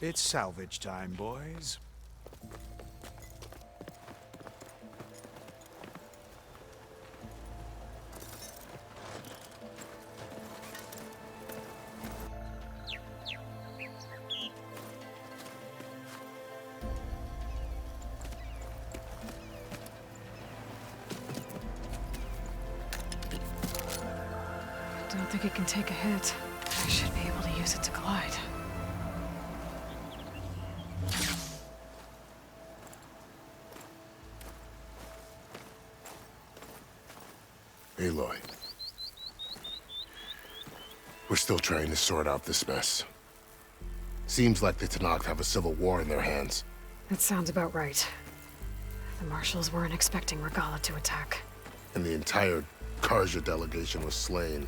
It's salvage time, boys. Don't think it can take a hit. I should be able to use it to glide. Aloy. We're still trying to sort out this mess. Seems like the Tenakth have a civil war in their hands. That sounds about right. The marshals weren't expecting Regala to attack. And the entire Karja delegation was slain.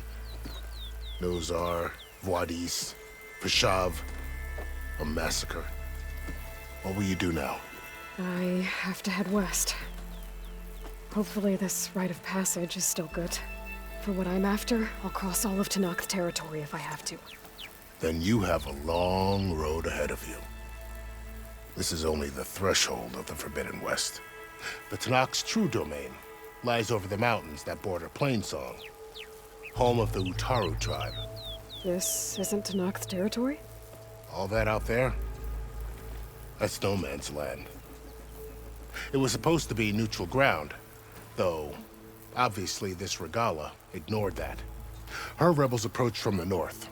Nozar, Wadis, Fashav. A massacre. What will you do now? I have to head west. Hopefully this rite of passage is still good. For what I'm after, I'll cross all of Tenakth territory if I have to. Then you have a long road ahead of you. This is only the threshold of the Forbidden West. The Tenakth's true domain lies over the mountains that border Plainsong, home of the Utaru tribe. This isn't Tenakth territory? All that out there? That's no man's land. It was supposed to be neutral ground, though obviously this Regala ignored that. Her rebels approached from the north,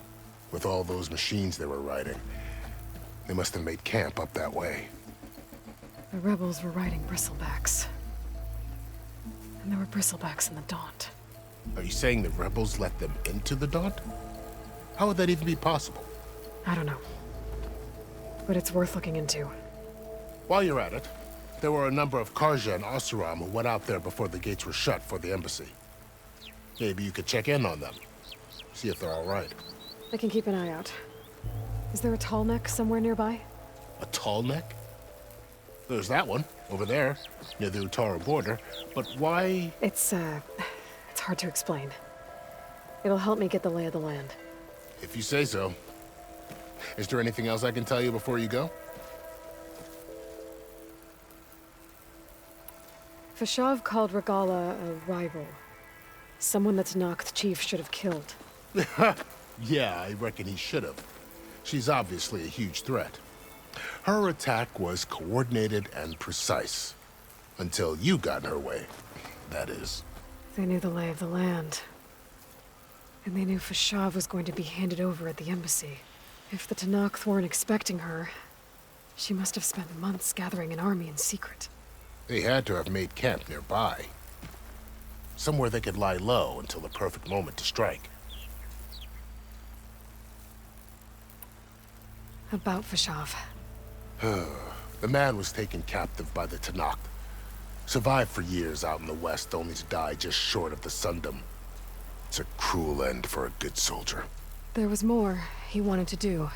with all those machines they were riding. They must have made camp up that way. The rebels were riding bristlebacks. And there were bristlebacks in the Daunt. Are you saying the rebels let them into the Daunt? How would that even be possible? I don't know. But it's worth looking into. While you're at it, there were a number of Karja and Oseram who went out there before the gates were shut for the embassy. Maybe you could check in on them. See if they're all right. I can keep an eye out. Is there a tall neck somewhere nearby? A tall neck? There's that one, over there, near the Utaru border. But why? It's hard to explain. It'll help me get the lay of the land. If you say so. Is there anything else I can tell you before you go? Fashav called Regala a rival. Someone that Tenakth chief should have killed. Yeah, I reckon he should have. She's obviously a huge threat. Her attack was coordinated and precise. Until you got in her way, that is. They knew the lay of the land. And they knew Fashav was going to be handed over at the embassy. If the Tenakth weren't expecting her, she must have spent months gathering an army in secret. They had to have made camp nearby. Somewhere they could lie low until the perfect moment to strike. About Fashav. The man was taken captive by the Tenakth. Survived for years out in the west, only to die just short of the Sundom. It's a cruel end for a good soldier. There was more he wanted to do.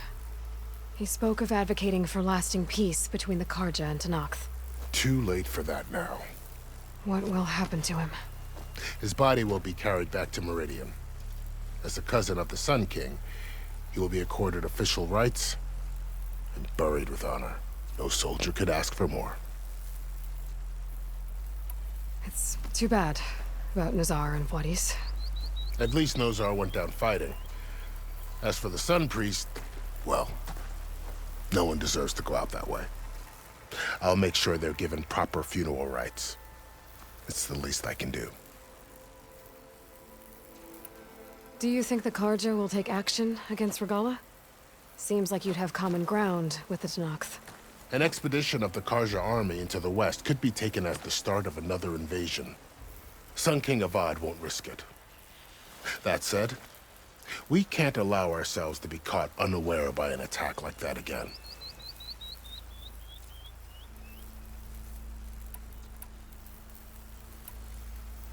He spoke of advocating for lasting peace between the Karja and Tenakth. Too late for that now. What will happen to him? His body will be carried back to Meridian. As a cousin of the Sun King, he will be accorded official rights and buried with honor. No soldier could ask for more. It's too bad about Nazar and Wadis. At least Nozar went down fighting. As for the Sun Priest, well, no one deserves to go out that way. I'll make sure they're given proper funeral rites. It's the least I can do. Do you think the Karja will take action against Regala? Seems like you'd have common ground with the Tenakth. An expedition of the Karja army into the west could be taken as the start of another invasion. Sun King Avad won't risk it. That said, we can't allow ourselves to be caught unaware by an attack like that again.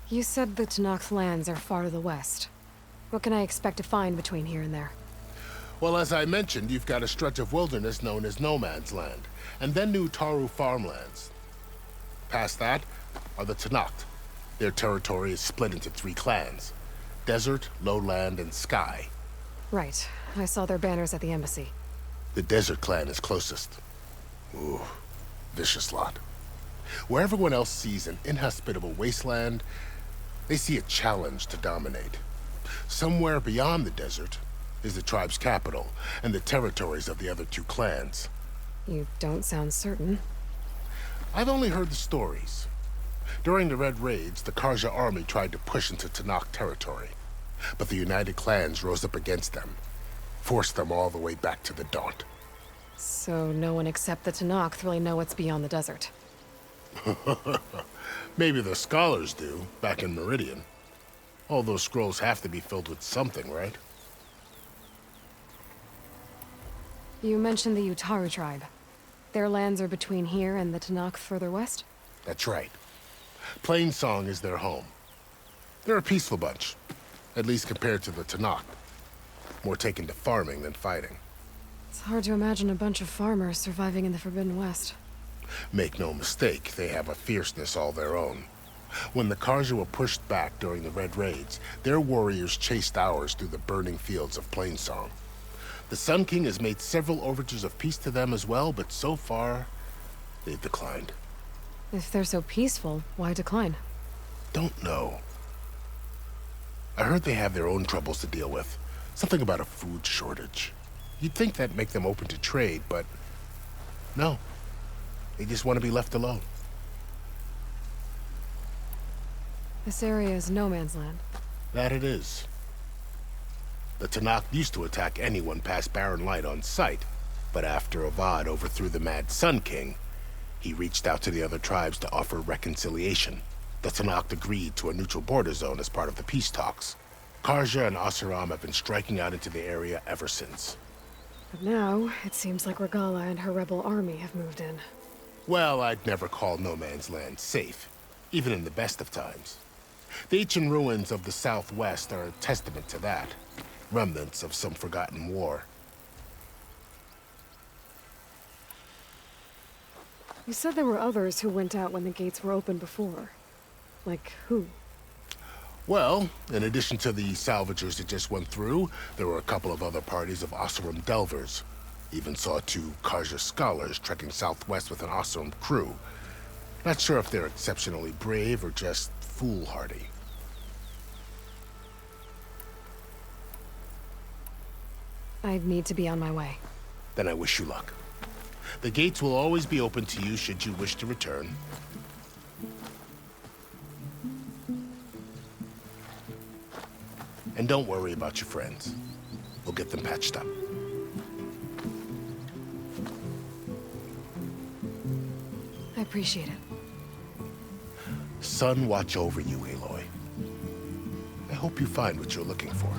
You said the Tenakth lands are far to the west. What can I expect to find between here and there? Well, as I mentioned, you've got a stretch of wilderness known as No Man's Land, and then new Utaru farmlands. Past that are the Tenakth. Their territory is split into 3 clans: Desert, Lowland, and Sky. Right. I saw their banners at the embassy. The Desert Clan is closest. Ooh, vicious lot. Where everyone else sees an inhospitable wasteland, they see a challenge to dominate. Somewhere beyond the desert is the tribe's capital and the territories of the other two clans. You don't sound certain. I've only heard the stories. During the Red Raids, the Karja army tried to push into Tanakh territory, but the United Clans rose up against them, forced them all the way back to the Daunt. So no one except the Tanakh really know what's beyond the desert. Maybe the scholars do, back in Meridian. All those scrolls have to be filled with something, right? You mentioned the Utaru tribe. Their lands are between here and the Tanakh further west? That's right. Plainsong is their home. They're a peaceful bunch, at least compared to the Tanakh. More taken to farming than fighting. It's hard to imagine a bunch of farmers surviving in the Forbidden West. Make no mistake, they have a fierceness all their own. When the Karja were pushed back during the Red Raids, their warriors chased ours through the burning fields of Plainsong. The Sun King has made several overtures of peace to them as well, but so far, they've declined. If they're so peaceful, why decline? Don't know. I heard they have their own troubles to deal with. Something about a food shortage. You'd think that'd make them open to trade, but no. They just want to be left alone. This area is no man's land. That it is. The Tanakh used to attack anyone past Barren Light on sight, but after Avad overthrew the Mad Sun King, he reached out to the other tribes to offer reconciliation. The Tanakh agreed to a neutral border zone as part of the peace talks. Karja and Asuram have been striking out into the area ever since. But now, it seems like Regala and her rebel army have moved in. Well, I'd never call no man's land safe, even in the best of times. The ancient ruins of the Southwest are a testament to that. Remnants of some forgotten war. You said there were others who went out when the gates were open before. Like who? Well, in addition to the salvagers that just went through, there were a couple of other parties of Oseram Delvers. Even saw 2 Karja scholars trekking southwest with an Oseram crew. Not sure if they're exceptionally brave or just foolhardy. I'd need to be on my way. Then I wish you luck. The gates will always be open to you should you wish to return. And don't worry about your friends. We'll get them patched up. I appreciate it. Sun watch over you, Aloy. I hope you find what you're looking for.